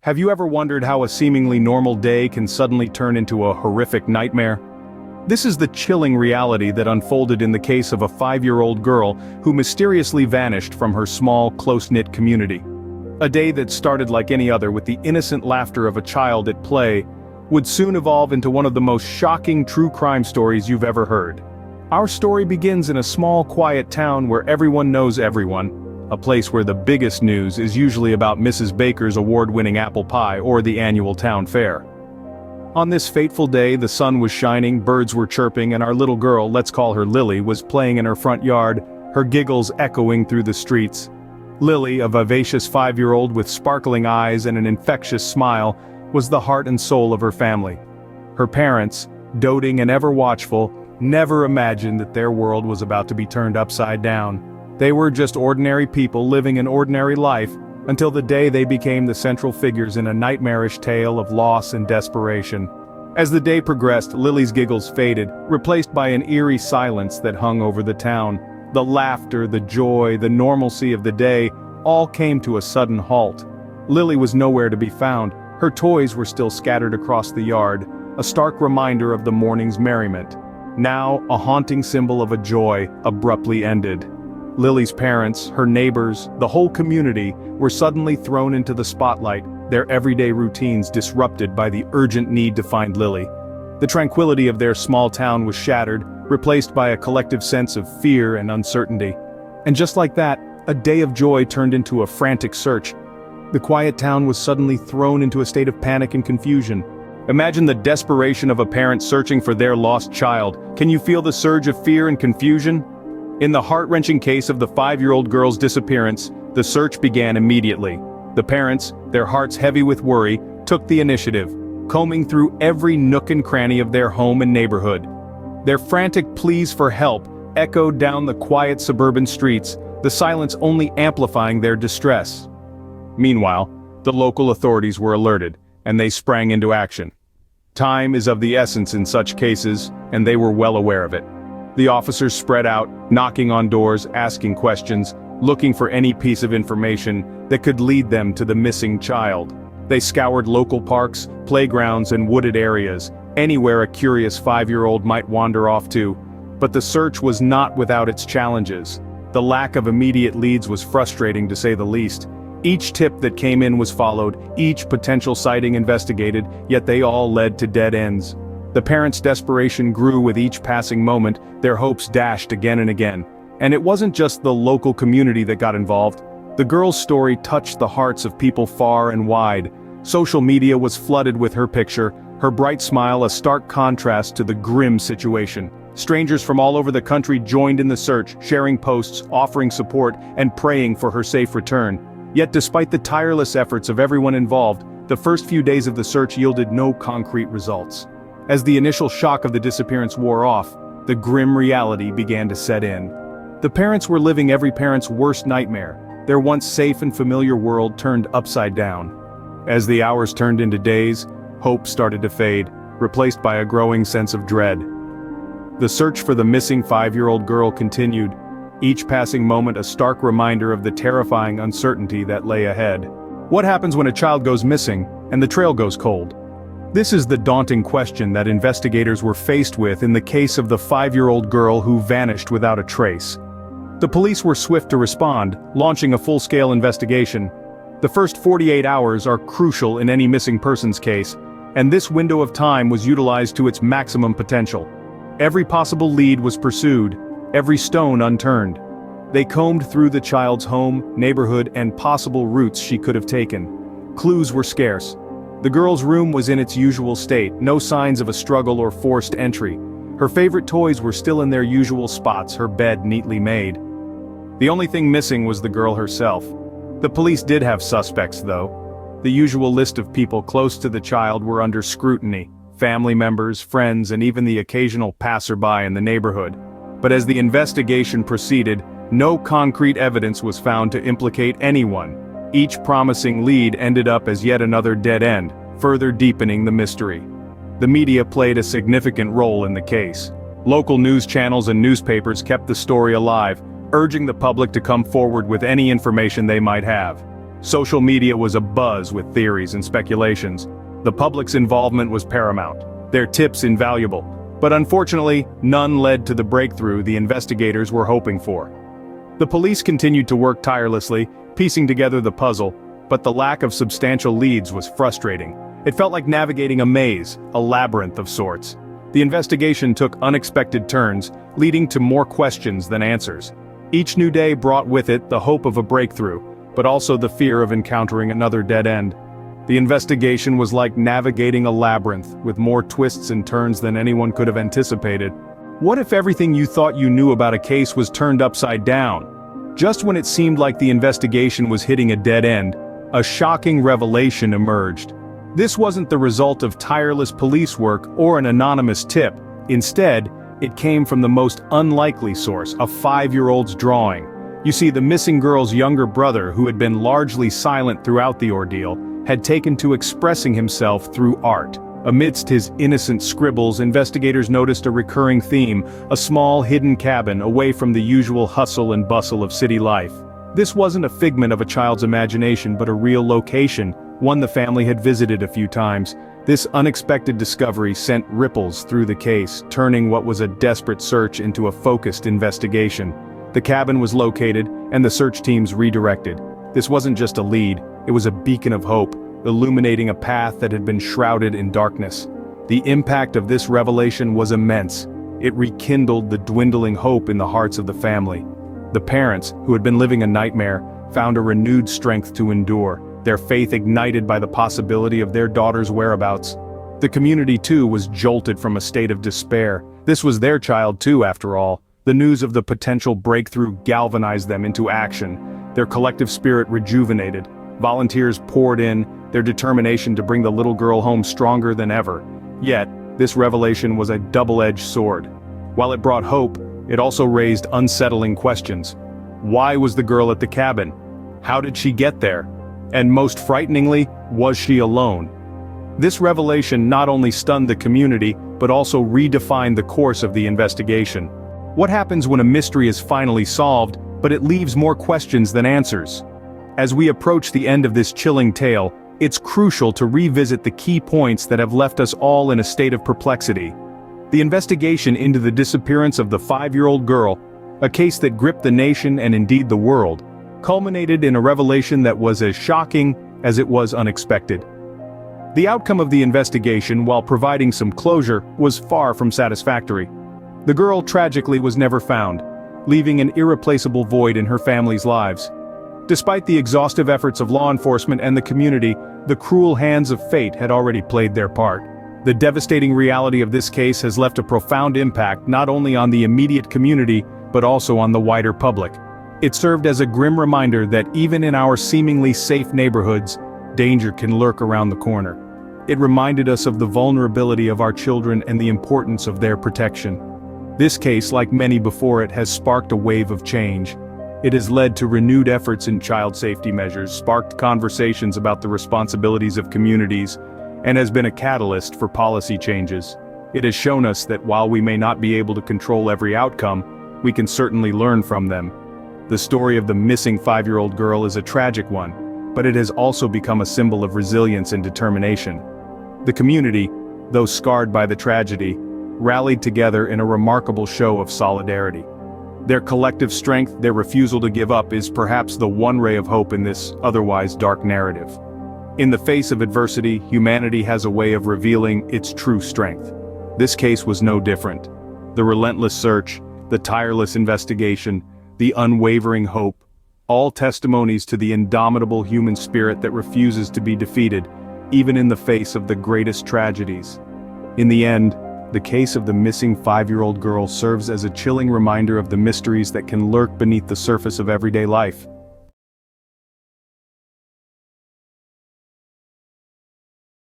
Have you ever wondered how a seemingly normal day can suddenly turn into a horrific nightmare? This is the chilling reality that unfolded in the case of a 5-year-old girl who mysteriously vanished from her small, close-knit community. A day that started like any other with the innocent laughter of a child at play would soon evolve into one of the most shocking true crime stories you've ever heard. Our story begins in a small, quiet town where everyone knows everyone, a place where the biggest news is usually about Mrs. Baker's award-winning apple pie or the annual town fair. On this fateful day, the sun was shining, birds were chirping, and our little girl, let's call her Lily, was playing in her front yard, her giggles echoing through the streets. Lily, a vivacious 5-year-old with sparkling eyes and an infectious smile, was the heart and soul of her family. Her parents, doting and ever watchful, never imagined that their world was about to be turned upside down. They were just ordinary people living an ordinary life, until the day they became the central figures in a nightmarish tale of loss and desperation. As the day progressed, Lily's giggles faded, replaced by an eerie silence that hung over the town. The laughter, the joy, the normalcy of the day, all came to a sudden halt. Lily was nowhere to be found. Her toys were still scattered across the yard, a stark reminder of the morning's merriment. Now, a haunting symbol of a joy abruptly ended. Lily's parents, her neighbors, the whole community were suddenly thrown into the spotlight, their everyday routines disrupted by the urgent need to find Lily. The tranquility of their small town was shattered, replaced by a collective sense of fear and uncertainty. And just like that, a day of joy turned into a frantic search. The quiet town was suddenly thrown into a state of panic and confusion. Imagine the desperation of a parent searching for their lost child. Can you feel the surge of fear and confusion? In the heart-wrenching case of the 5-year-old girl's disappearance, the search began immediately. The parents, their hearts heavy with worry, took the initiative, combing through every nook and cranny of their home and neighborhood. Their frantic pleas for help echoed down the quiet suburban streets, the silence only amplifying their distress. Meanwhile, the local authorities were alerted, and they sprang into action. Time is of the essence in such cases, and they were well aware of it. The officers spread out, knocking on doors, asking questions, looking for any piece of information that could lead them to the missing child. They scoured local parks, playgrounds, and wooded areas, anywhere a curious 5-year-old might wander off to. But the search was not without its challenges. The lack of immediate leads was frustrating to say the least. Each tip that came in was followed, each potential sighting investigated, yet they all led to dead ends. The parents' desperation grew with each passing moment, their hopes dashed again and again. And it wasn't just the local community that got involved. The girl's story touched the hearts of people far and wide. Social media was flooded with her picture, her bright smile a stark contrast to the grim situation. Strangers from all over the country joined in the search, sharing posts, offering support, and praying for her safe return. Yet despite the tireless efforts of everyone involved, the first few days of the search yielded no concrete results. As the initial shock of the disappearance wore off, the grim reality began to set in. The parents were living every parent's worst nightmare. Their once safe and familiar world turned upside down. As the hours turned into days, hope started to fade, replaced by a growing sense of dread. The search for the missing 5-year-old girl continued, each passing moment a stark reminder of the terrifying uncertainty that lay ahead. What happens when a child goes missing, and the trail goes cold? This is the daunting question that investigators were faced with in the case of the 5-year-old girl who vanished without a trace. The police were swift to respond, launching a full-scale investigation. The first 48 hours are crucial in any missing persons case, and this window of time was utilized to its maximum potential. Every possible lead was pursued, every stone unturned. They combed through the child's home, neighborhood, and possible routes she could have taken. Clues were scarce. The girl's room was in its usual state, no signs of a struggle or forced entry. Her favorite toys were still in their usual spots, her bed neatly made. The only thing missing was the girl herself. The police did have suspects, though. The usual list of people close to the child were under scrutiny: family members, friends, and even the occasional passerby in the neighborhood. But as the investigation proceeded, no concrete evidence was found to implicate anyone. Each promising lead ended up as yet another dead end, further deepening the mystery. The media played a significant role in the case. Local news channels and newspapers kept the story alive, urging the public to come forward with any information they might have. Social media was abuzz with theories and speculations. The public's involvement was paramount, their tips invaluable. But unfortunately, none led to the breakthrough the investigators were hoping for. The police continued to work tirelessly, piecing together the puzzle, but the lack of substantial leads was frustrating. It felt like navigating a maze, a labyrinth of sorts. The investigation took unexpected turns, leading to more questions than answers. Each new day brought with it the hope of a breakthrough, but also the fear of encountering another dead end. The investigation was like navigating a labyrinth, with more twists and turns than anyone could have anticipated. What if everything you thought you knew about a case was turned upside down? Just when it seemed like the investigation was hitting a dead end, a shocking revelation emerged. This wasn't the result of tireless police work or an anonymous tip. Instead, it came from the most unlikely source, a 5-year-old's drawing. You see, the missing girl's younger brother, who had been largely silent throughout the ordeal, had taken to expressing himself through art. Amidst his innocent scribbles, investigators noticed a recurring theme, a small hidden cabin away from the usual hustle and bustle of city life. This wasn't a figment of a child's imagination but a real location, one the family had visited a few times. This unexpected discovery sent ripples through the case, turning what was a desperate search into a focused investigation. The cabin was located, and the search teams redirected. This wasn't just a lead, it was a beacon of hope, illuminating a path that had been shrouded in darkness. The impact of this revelation was immense. It rekindled the dwindling hope in the hearts of the family. The parents, who had been living a nightmare, found a renewed strength to endure, their faith ignited by the possibility of their daughter's whereabouts. The community too was jolted from a state of despair. This was their child too, after all. The news of the potential breakthrough galvanized them into action. Their collective spirit rejuvenated. Volunteers poured in, their determination to bring the little girl home stronger than ever. Yet, this revelation was a double-edged sword. While it brought hope, it also raised unsettling questions. Why was the girl at the cabin? How did she get there? And most frighteningly, was she alone? This revelation not only stunned the community, but also redefined the course of the investigation. What happens when a mystery is finally solved, but it leaves more questions than answers? As we approach the end of this chilling tale, it's crucial to revisit the key points that have left us all in a state of perplexity. The investigation into the disappearance of the 5-year-old girl, a case that gripped the nation and indeed the world, culminated in a revelation that was as shocking as it was unexpected. The outcome of the investigation, while providing some closure, was far from satisfactory. The girl tragically was never found, leaving an irreplaceable void in her family's lives. Despite the exhaustive efforts of law enforcement and the community, the cruel hands of fate had already played their part. The devastating reality of this case has left a profound impact not only on the immediate community, but also on the wider public. It served as a grim reminder that even in our seemingly safe neighborhoods, danger can lurk around the corner. It reminded us of the vulnerability of our children and the importance of their protection. This case, like many before it, has sparked a wave of change. It has led to renewed efforts in child safety measures, sparked conversations about the responsibilities of communities, and has been a catalyst for policy changes. It has shown us that while we may not be able to control every outcome, we can certainly learn from them. The story of the missing 5-year-old girl is a tragic one, but it has also become a symbol of resilience and determination. The community, though scarred by the tragedy, rallied together in a remarkable show of solidarity. Their collective strength, their refusal to give up, is perhaps the one ray of hope in this otherwise dark narrative. In the face of adversity, humanity has a way of revealing its true strength. This case was no different. The relentless search, the tireless investigation, the unwavering hope, all testimonies to the indomitable human spirit that refuses to be defeated, even in the face of the greatest tragedies. In the end, the case of the missing 5-year-old girl serves as a chilling reminder of the mysteries that can lurk beneath the surface of everyday life.